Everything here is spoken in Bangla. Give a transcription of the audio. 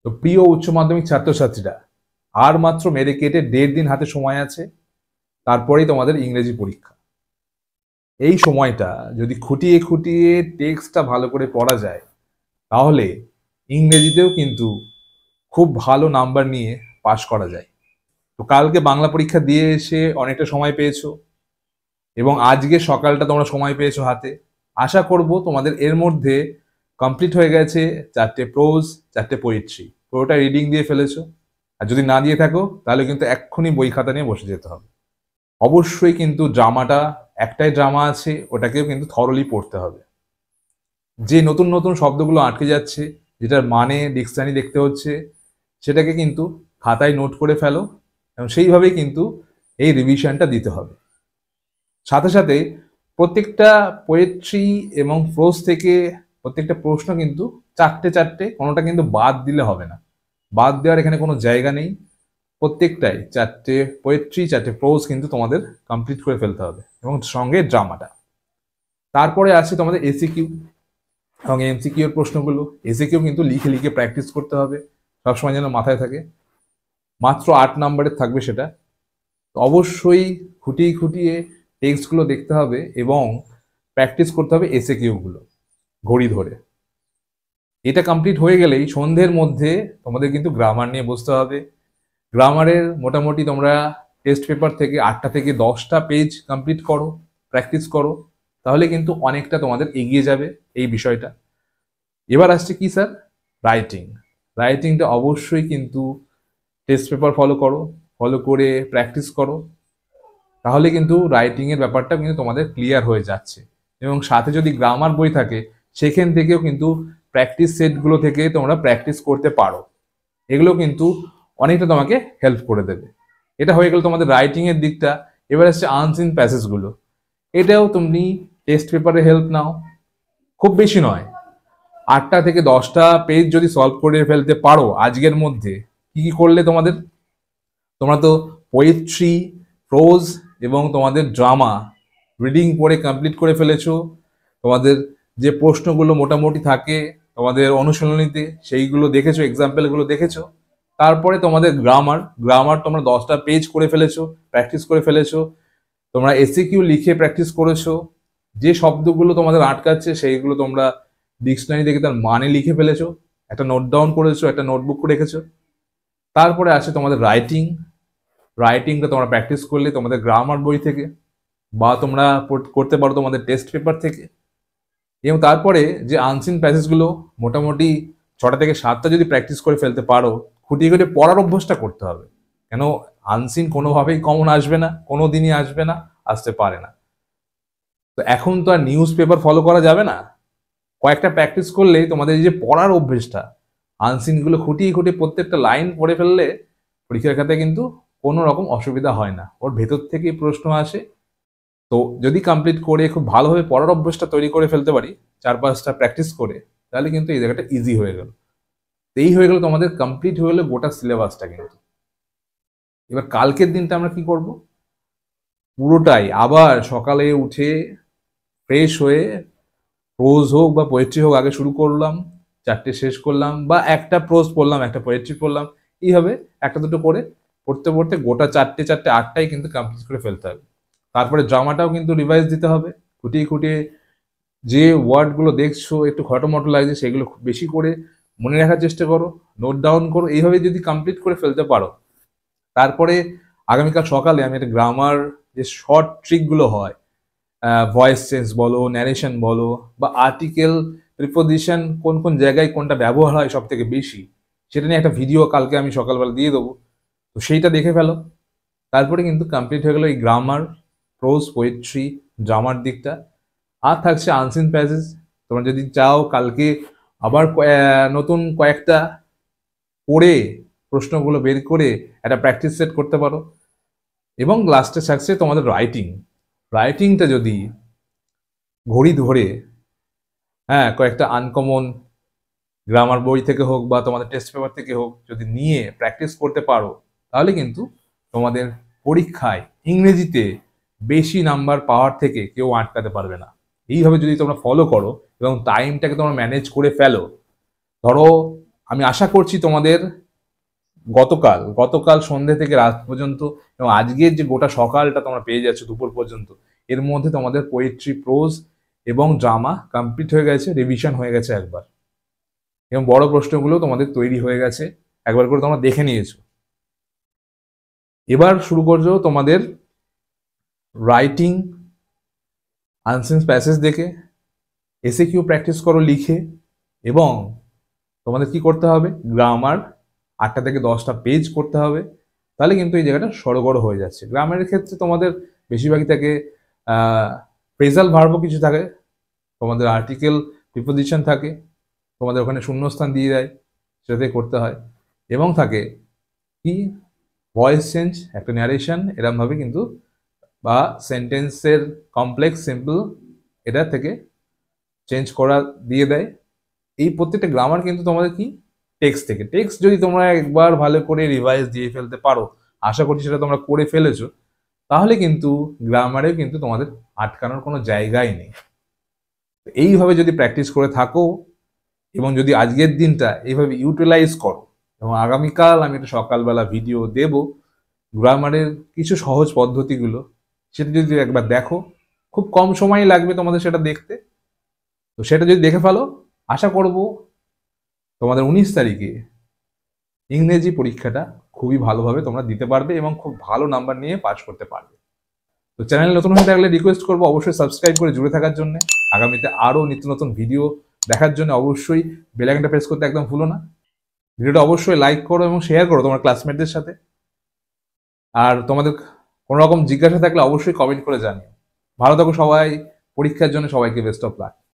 তো প্রিয় উচ্চ মাধ্যমিক ছাত্রছাত্রীরা, আর মাত্র মেরে কেটে 1.5 দিন হাতে সময় আছে, তারপরেই তোমাদের ইংরেজি পরীক্ষা। এই সময়টা যদি খুঁটিয়ে খুঁটিয়ে টেক্সটটা ভালো করে পড়া যায়, তাহলে ইংরেজিতেও কিন্তু খুব ভালো নাম্বার নিয়ে পাশ করা যায়। তো কালকে বাংলা পরীক্ষা দিয়ে এসে অনেকটা সময় পেয়েছো, এবং আজকে সকালটা তোমরা সময় পেয়েছো হাতে। আশা করব তোমাদের এর মধ্যে কমপ্লিট হয়ে গেছে 4টে প্রোজ, 4টে পোয়েট্রি, পুরোটা রিডিং দিয়ে ফেলেছো। আর যদি না দিয়ে থাকো তাহলে কিন্তু এক্ষুনি বই খাতা নিয়ে বসে যেতে হবে। অবশ্যই কিন্তু ড্রামাটা, একটাই ড্রামা আছে, ওটাকেও কিন্তু থরলি পড়তে হবে। যে নতুন নতুন শব্দগুলো আটকে যাচ্ছে, যেটার মানে ডিকশনারি দেখতে হচ্ছে, সেটাকে কিন্তু খাতায় নোট করে ফেলো, এবং সেইভাবেই কিন্তু এই রিভিশনটা দিতে হবে। সাথে সাথে প্রত্যেকটা পোয়েট্রি এবং প্রোজ থেকে প্রত্যেকটা প্রশ্ন কিন্তু 4টে 4টে, কোনোটা কিন্তু বাদ দিলে হবে না। বাদ দেওয়ার এখানে কোনো জায়গা নেই। প্রত্যেকটাই 4টে পোয়েট্রি, 4টে প্রোজ কিন্তু তোমাদের কমপ্লিট করে ফেলতে হবে, এবং সঙ্গে ড্রামাটা। তারপরে আসছে তোমাদের এসিকিউ এবং এমসিকিউ এর প্রশ্নগুলো। এসিকিউ কিন্তু লিখে লিখে প্র্যাকটিস করতে হবে, সবসময় যেন মাথায় থাকে। মাত্র 8 নম্বরের থাকবে সেটা। তো অবশ্যই খুঁটিয়ে খুঁটিয়ে টেক্সটগুলো দেখতে হবে এবং প্র্যাকটিস করতে হবে এসিকিউগুলো ঘড়ি ধরে। এটা কমপ্লিট হয়ে গেলেই সন্ধ্যের মধ্যে তোমাদের কিন্তু গ্রামার নিয়ে বসতে হবে। গ্রামারের মোটামুটি তোমরা টেস্ট পেপার থেকে 8টা থেকে 10টা পেজ কমপ্লিট করো, প্র্যাকটিস করো, তাহলে কিন্তু অনেকটা তোমাদের এগিয়ে যাবে এই বিষয়টা। এবার আসছে কি স্যার? রাইটিং। রাইটিংটা অবশ্যই কিন্তু টেস্ট পেপার ফলো করো, ফলো করে প্র্যাকটিস করো, তাহলে কিন্তু রাইটিংয়ের ব্যাপারটা কিন্তু তোমাদের ক্লিয়ার হয়ে যাচ্ছে। এবং সাথে যদি গ্রামার বই থাকে, সেখান থেকেও কিন্তু প্র্যাকটিস সেটগুলো থেকে তোমরা প্র্যাকটিস করতে পারো। এগুলো কিন্তু অনেকটা তোমাকে হেল্প করে দেবে। এটা হয়ে গেল তোমাদের রাইটিংয়ের দিকটা। এবার আসছে আনসিন প্যাসেজগুলো। এটাও তুমি টেস্ট পেপারে হেল্প নাও, খুব বেশি নয়, 8টা থেকে 10টা পেজ যদি সলভ করে ফেলতে পারো আজকের মধ্যে, কি কি করলে তোমাদের, তোমরা তো পোয়েট্রি, প্রোজ এবং তোমাদের ড্রামা রিডিং পড়ে কমপ্লিট করে ফেলেছো। তোমাদের যে প্রশ্নগুলো মোটামুটি থাকে তোমাদের অনুশীলনীতে, সেইগুলো দেখেছো, এক্সাম্পলগুলো দেখেছো। তারপরে তোমাদের গ্রামার, গ্রামার তোমরা 10টা পেজ করে ফেলেছো, প্র্যাকটিস করে ফেলেছো। তোমরা এসিকিউ লিখে প্র্যাকটিস করেছো। যে শব্দগুলো তোমাদের আটকাচ্ছে সেইগুলো তোমরা ডিকশনারি থেকে তার মানে লিখে ফেলেছো, একটা নোট ডাউন করেছো, একটা নোটবুক রেখেছো। তারপরে আসে তোমাদের রাইটিং। রাইটিংটা তোমরা প্র্যাকটিস করলে তোমাদের গ্রামার বই থেকে, বা তোমরা করতে পারো তোমাদের টেস্ট পেপার থেকে। এবং তারপরে যে আনসিন প্যাসেজগুলো মোটামুটি 6টা থেকে 7টা যদি প্র্যাকটিস করে ফেলতে পারো, খুঁটিয়ে খুঁটিয়ে পড়ার অভ্যাসটা করতে হবে। কেন, আনসিন কোনোভাবেই কমন আসবে না, কোনো দিনই আসবে না, আসতে পারে না। তো এখন তো আর নিউজ পেপার ফলো করা যাবে না। কয়েকটা প্র্যাকটিস করলেই তোমাদের এই যে পড়ার অভ্যেসটা, আনসিনগুলো খুঁটিয়ে খুঁটিয়ে প্রত্যেকটা লাইন পড়ে ফেললে পরীক্ষার খাতায় কিন্তু কোনো রকম অসুবিধা হয় না, ওর ভেতর থেকেই প্রশ্ন আসে। তো যদি কমপ্লিট করে খুব ভালোভাবে পড়ার অভ্যাসটা তৈরি করে ফেলতে পারি 4-5টা প্র্যাকটিস করে, তাহলে কিন্তু এই জায়গাটা ইজি হয়ে গেল। এই হয়ে গেল তোমাদের কমপ্লিট হয়ে গেলো গোটা সিলেবাসটা কিন্তু। এবার কালকের দিনটা আমরা কি করব? পুরোটাই আবার সকালে উঠে ফ্রেশ হয়ে প্রোজ হোক বা পোয়েট্রি হোক আগে শুরু করলাম, 4টে শেষ করলাম, বা একটা প্রোজ পড়লাম, একটা পোয়েট্রি পড়লাম, এইভাবে একটা দুটো করে পড়তে পড়তে গোটা 4টে 4টে 8টাই কিন্তু কমপ্লিট করে ফেলতে হবে। তারপরে ড্রামাটাও কিন্তু রিভাইজ দিতে হবে, খুঁটিয়ে খুঁটিয়ে যে ওয়ার্ডগুলো দেখছো একটু খটোমটো লাগছে সেগুলো খুব বেশি করে মনে রাখার চেষ্টা করো, নোট ডাউন করো। এইভাবে যদি কমপ্লিট করে ফেলতে পারো, তারপরে আগামীকাল সকালে আমি একটা গ্রামার যে শর্ট ট্রিকগুলো হয়, ভয়েস চেঞ্জ বলো, ন্যারেশন বলো, বা আর্টিকেল প্রিপোজিশন কোন কোন জায়গায় কোনটা ব্যবহার হয় সব থেকে বেশি, সেটা নিয়ে একটা ভিডিও কালকে আমি সকালবেলা দিয়ে দেবো। তো সেইটা দেখে ফেলো। তারপরে কিন্তু কমপ্লিট হয়ে গেল এই গ্রামার, প্রোজ, পোয়েট্রি, ড্রামার দিকটা। আর থাকছে আনসিন প্যাসেজ। তোমরা যদি চাও কালকে আবার নতুন কয়েকটা পড়ে প্রশ্নগুলো বের করে একটা প্র্যাকটিস সেট করতে পারো। এবং লাস্টে থাকছে তোমাদের রাইটিং। রাইটিংটা যদি ঘড়ি ধরে, হ্যাঁ, কয়েকটা আনকমন গ্রামার বই থেকে হোক বা তোমাদের টেস্ট পেপার থেকে হোক যদি নিয়ে প্র্যাকটিস করতে পারো, তাহলে কিন্তু তোমাদের পরীক্ষায় ইংরেজিতে বেশি নাম্বার পাওয়ার থেকে কেউ আটকাতে পারবে না। এইভাবে যদি তোমরা ফলো করো এবং টাইমটাকে তোমরা ম্যানেজ করে ফেলো, ধরো আমি আশা করছি তোমাদের গতকাল সন্ধ্যে থেকে রাত পর্যন্ত এবং আজকের যে গোটা সকালটা তোমরা পেয়ে যাচ্ছ দুপুর পর্যন্ত, এর মধ্যে তোমাদের পোয়েট্রি, প্রোজ এবং ড্রামা কমপ্লিট হয়ে গেছে, রিভিশন হয়ে গেছে একবার, এবং বড় প্রশ্নগুলো তোমাদের তৈরি হয়ে গেছে, একবার করে তোমরা দেখে নিয়েছো। এবার শুরু করছো তোমাদের রাইটিং, আনসেন্স প্যাসেজ দেখে, এসে কিউ প্র্যাকটিস করো লিখে, এবং তোমাদের কি করতে হবে, গ্রামার 8টা থেকে 10টা পেজ করতে হবে। তাহলে কিন্তু এই জায়গাটা সড়গড় হয়ে যাচ্ছে। গ্রামারের ক্ষেত্রে তোমাদের বেশিরভাগই থাকে ফ্রেজাল ভার্বও কিছু থাকে, তোমাদের আর্টিকেল, প্রিপোজিশন থাকে, তোমাদের ওখানে শূন্যস্থান দিয়ে দেয়, সেটাতে করতে হয়, এবং থাকে কি ভয়েস চেঞ্জ, একটা ন্যারেশন এরমভাবে কিন্তু, বা সেন্টেন্সের কমপ্লেক্স সিম্পল এটা থেকে চেঞ্জ করা দিয়ে দেয়। এই প্রত্যেকটা গ্রামার কিন্তু তোমাদের কি টেক্সট থেকে, টেক্সট যদি তোমরা একবার ভালো করে রিভাইজ দিয়ে ফেলতে পারো, আশা করছি সেটা তোমরা করে ফেলেছো, তাহলে কিন্তু গ্রামারে কিন্তু তোমাদের আটকানোর কোনো জায়গাই নেই। এইভাবে যদি প্র্যাকটিস করে থাকো এবং যদি আজকের দিনটা এইভাবে ইউটিলাইজ করো, এবং আগামীকাল আমি একটা সকালবেলা ভিডিও দেব গ্রামারের কিছু সহজ পদ্ধতিগুলো, সেটা যদি একবার দেখো, খুব কম সময় লাগবে তোমাদের সেটা দেখতে, তো সেটা যদি দেখে ফেলো, আশা করব তোমাদের 19 তারিখে ইংরেজি পরীক্ষাটা খুবই ভালোভাবে তোমরা দিতে পারবে এবং খুব ভালো নাম্বার নিয়ে পাস করতে পারবে। তো চ্যানেল নতুন হয়ে থাকলে রিকোয়েস্ট করবো অবশ্যই সাবস্ক্রাইব করে জুড়ে থাকার জন্য, আগামীতে আরও নিত্য নতুন ভিডিও দেখার জন্য অবশ্যই বেল আইকনটা প্রেস করতে একদম ভুলো না। ভিডিওটা অবশ্যই লাইক করো এবং শেয়ার করো তোমার ক্লাসমেটদের সাথে। আর তোমাদের কোনো রকম জিজ্ঞাসা থাকলে অবশ্যই কমেন্ট করে জানিও। ভালো থাকো সবাই, পরীক্ষার জন্য সবাইকে বেস্ট অফ লাক।